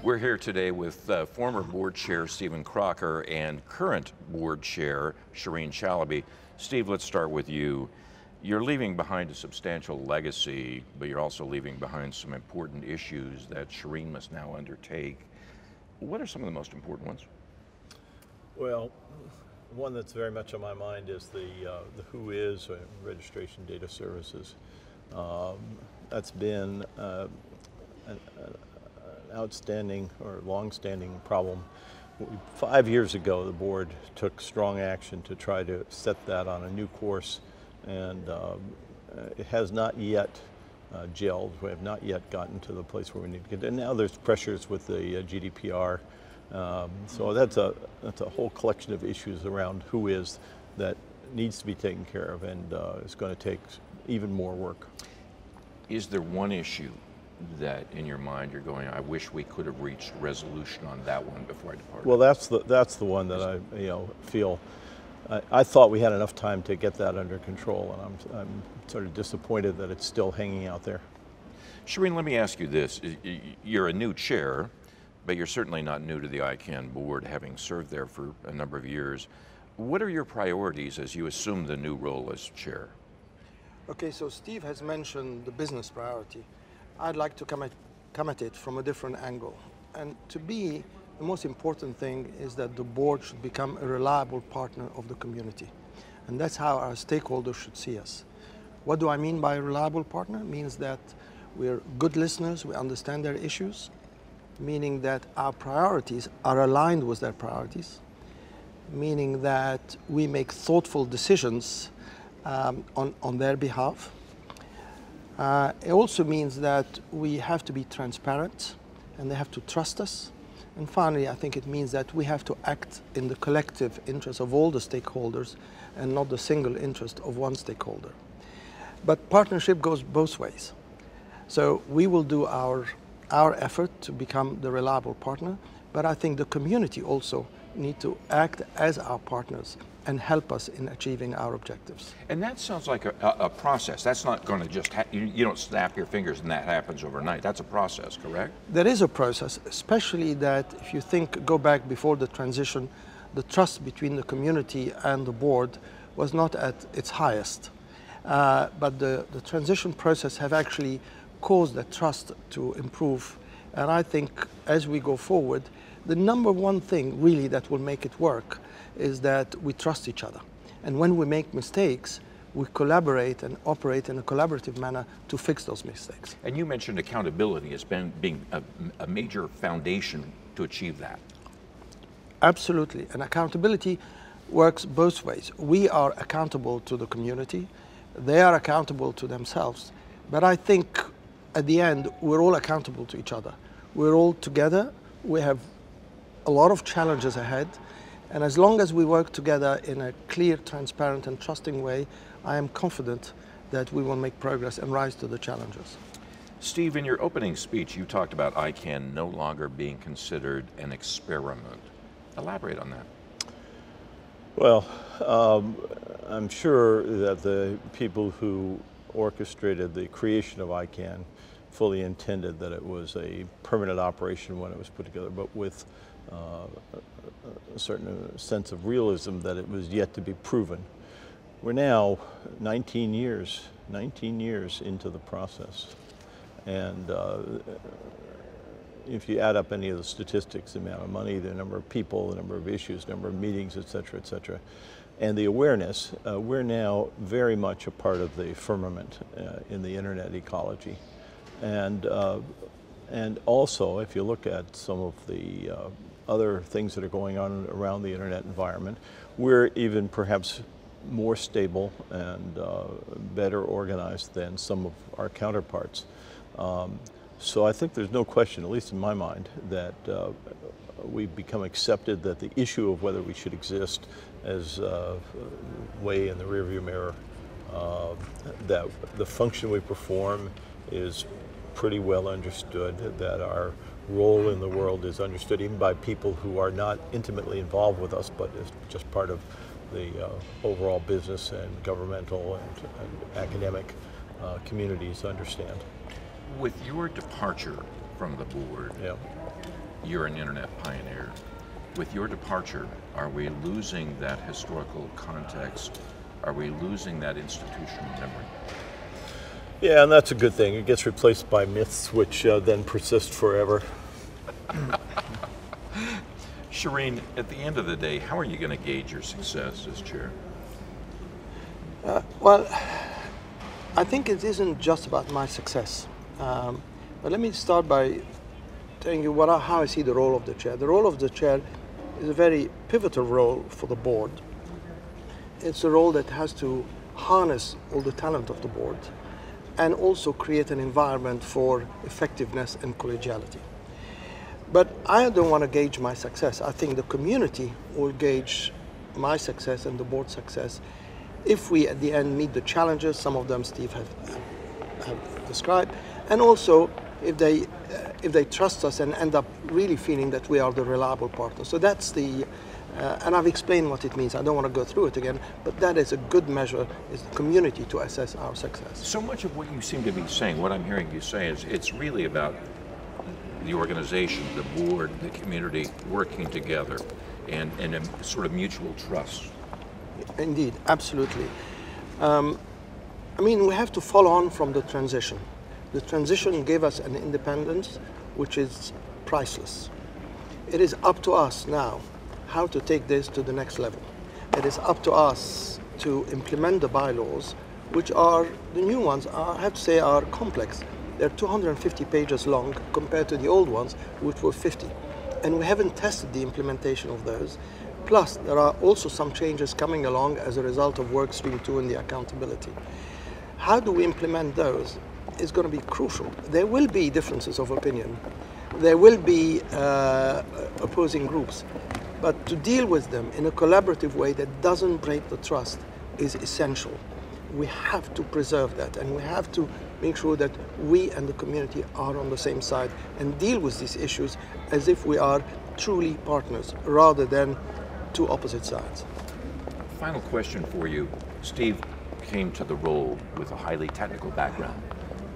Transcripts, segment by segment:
We're here today with former board chair Stephen Crocker and current board chair Cherine Chalaby. Steve, let's start with you. You're leaving behind a substantial legacy, but you're also leaving behind some important issues that Cherine must now undertake. What are some of the most important ones? Well, one that's very much on my mind is the who is registration data services. That's been an outstanding or long-standing problem. 5 years ago, the board took strong action to try to set that on a new course, and it has not yet gelled. We have not yet gotten to the place where we need to get. And now there's pressures with the GDPR. So that's a whole collection of issues around who is that needs to be taken care of, and it's going to take even more work. Is there one issue that in your mind you're going, I wish we could have reached resolution on that one before I depart? Well, that's the one that I feel. I thought we had enough time to get that under control, and I'm sort of disappointed that it's still hanging out there. Cherine, let me ask you this. You're a new chair, but you're certainly not new to the ICANN Board, having served there for a number of years. What are your priorities as you assume the new role as chair? Okay, so Steve has mentioned the business priority. I'd like to come at it from a different angle. And to me, the most important thing is that the board should become a reliable partner of the community. And that's how our stakeholders should see us. What do I mean by a reliable partner? It means that we're good listeners, we understand their issues, meaning that our priorities are aligned with their priorities, meaning that we make thoughtful decisions on their behalf. It also means that we have to be transparent and they have to trust us. And finally, I think it means that we have to act in the collective interest of all the stakeholders and not the single interest of one stakeholder. But partnership goes both ways. So we will do our effort to become the reliable partner, but I think the community also need to act as our partners and help us in achieving our objectives. And that sounds like a process. That's not going to just, you don't snap your fingers and that happens overnight. That's a process, correct? There is a process, especially that if you go back before the transition, the trust between the community and the board was not at its highest. But the transition process have actually caused that trust to improve. And I think as we go forward, the number one thing really that will make it work is that we trust each other. And when we make mistakes, we collaborate and operate in a collaborative manner to fix those mistakes. And you mentioned accountability as being a major foundation to achieve that. Absolutely, and accountability works both ways. We are accountable to the community, they are accountable to themselves, but I think at the end, we're all accountable to each other. We're all together, we have a lot of challenges ahead, and as long as we work together in a clear, transparent and trusting way, I am confident that we will make progress and rise to the challenges. Steve, in your opening speech, you talked about ICANN no longer being considered an experiment. Elaborate on that. Well, I'm sure that the people who orchestrated the creation of ICANN fully intended that it was a permanent operation when it was put together, but with a certain sense of realism that it was yet to be proven. We're now 19 years into the process, and if you add up any of the statistics, the amount of money, the number of people, the number of issues, the number of meetings, et cetera, and the awareness, we're now very much a part of the firmament in the internet ecology. And also, if you look at some of the other things that are going on around the internet environment, we're even perhaps more stable and better organized than some of our counterparts. So I think there's no question, at least in my mind, that we've become accepted that the issue of whether we should exist as way in the rearview mirror, that the function we perform is pretty well understood, that our role in the world is understood even by people who are not intimately involved with us, but is just part of the overall business and governmental and academic communities understand. With your departure from the board, yeah. you're an internet pioneer. With your departure, are we losing that historical context? Are we losing that institutional memory? Yeah, and that's a good thing. It gets replaced by myths, which then persist forever. Cherine, at the end of the day, how are you going to gauge your success as chair? Well, I think it isn't just about my success. But let me start by telling you how I see the role of the chair. The role of the chair is a very pivotal role for the board. It's a role that has to harness all the talent of the board and also create an environment for effectiveness and collegiality. But I don't want to gauge my success. I think the community will gauge my success and the board's success if we at the end meet the challenges, some of them Steve have described, and also if they trust us and end up really feeling that we are the reliable partner. So that's the, and I've explained what it means. I don't want to go through it again, but that is a good measure, is the community to assess our success. So much of what you seem to be saying, what I'm hearing you say, is it's really about the organization, the board, the community working together and a sort of mutual trust. Indeed, absolutely. I mean, we have to follow on from the transition. The transition gave us an independence which is priceless. It is up to us now how to take this to the next level. It is up to us to implement the bylaws, which are, the new ones, I have to say, are complex. They're 250 pages long compared to the old ones, which were 50. And we haven't tested the implementation of those. Plus, there are also some changes coming along as a result of work stream 2 and the accountability. How do we implement those is going to be crucial. There will be differences of opinion. There will be opposing groups. But to deal with them in a collaborative way that doesn't break the trust is essential. We have to preserve that, and we have to make sure that we and the community are on the same side and deal with these issues as if we are truly partners rather than two opposite sides. Final question for you. Steve came to the role with a highly technical background.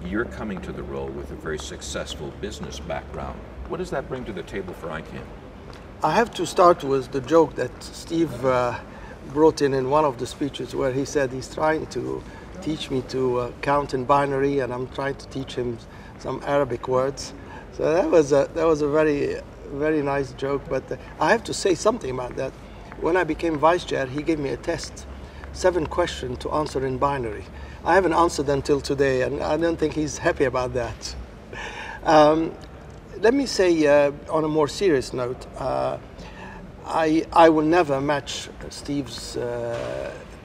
You're coming to the role with a very successful business background. What does that bring to the table for ICANN? I have to start with the joke that Steve brought in one of the speeches where he said he's trying to teach me to count in binary and I'm trying to teach him some Arabic words. So that was a very nice joke, but I have to say something about that. When I became vice chair, he gave me a test, 7 questions to answer in binary. I haven't answered until today, and I don't think he's happy about that. Let me say, on a more serious note, I will never match Steve's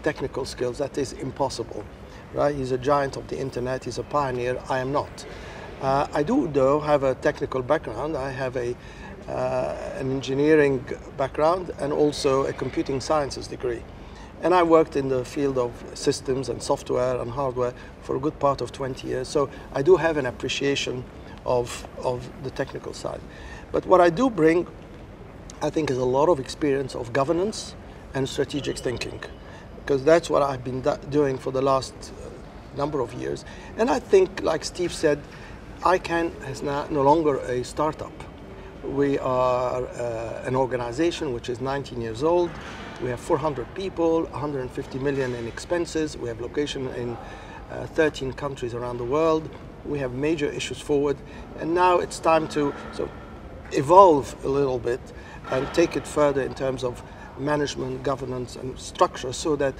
technical skills. That is impossible, right? He's a giant of the internet. He's a pioneer. I am not. I do, though, have a technical background. I have an engineering background and also a computing sciences degree. And I worked in the field of systems and software and hardware for a good part of 20 years. So I do have an appreciation of the technical side. But what I do bring, I think, is a lot of experience of governance and strategic thinking, because that's what I've been doing for the last number of years. And I think, like Steve said, ICANN is now no longer a startup. We are an organization which is 19 years old. We have 400 people, 150 million in expenses. We have location in 13 countries around the world. We have major issues forward. And now it's time to evolve a little bit and take it further in terms of management, governance, and structure, so that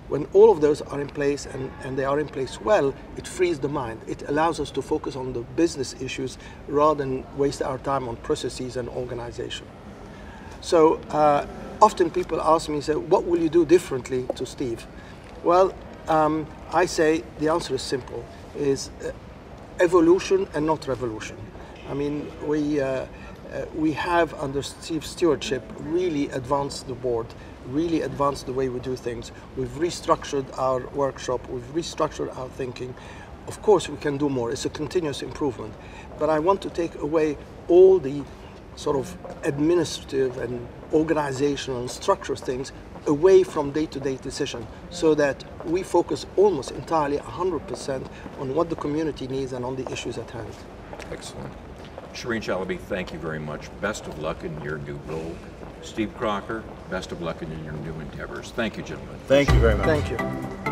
when all of those are in place and they are in place well, it frees the mind. It allows us to focus on the business issues rather than waste our time on processes and organization. So often people ask me, say, what will you do differently to Steve? Well, I say the answer is simple, is evolution and not revolution. I mean, we have, under Steve's stewardship, really advanced the board, really advanced the way we do things. We've restructured our workshop, we've restructured our thinking. Of course, we can do more. It's a continuous improvement. But I want to take away all the sort of administrative and organizational and structural things away from day-to-day decision, so that we focus almost entirely 100% on what the community needs and on the issues at hand. Excellent. Cherine Chalaby, thank you very much. Best of luck in your new role. Steve Crocker, best of luck in your new endeavors. Thank you, gentlemen. Thank you very much. Thank you.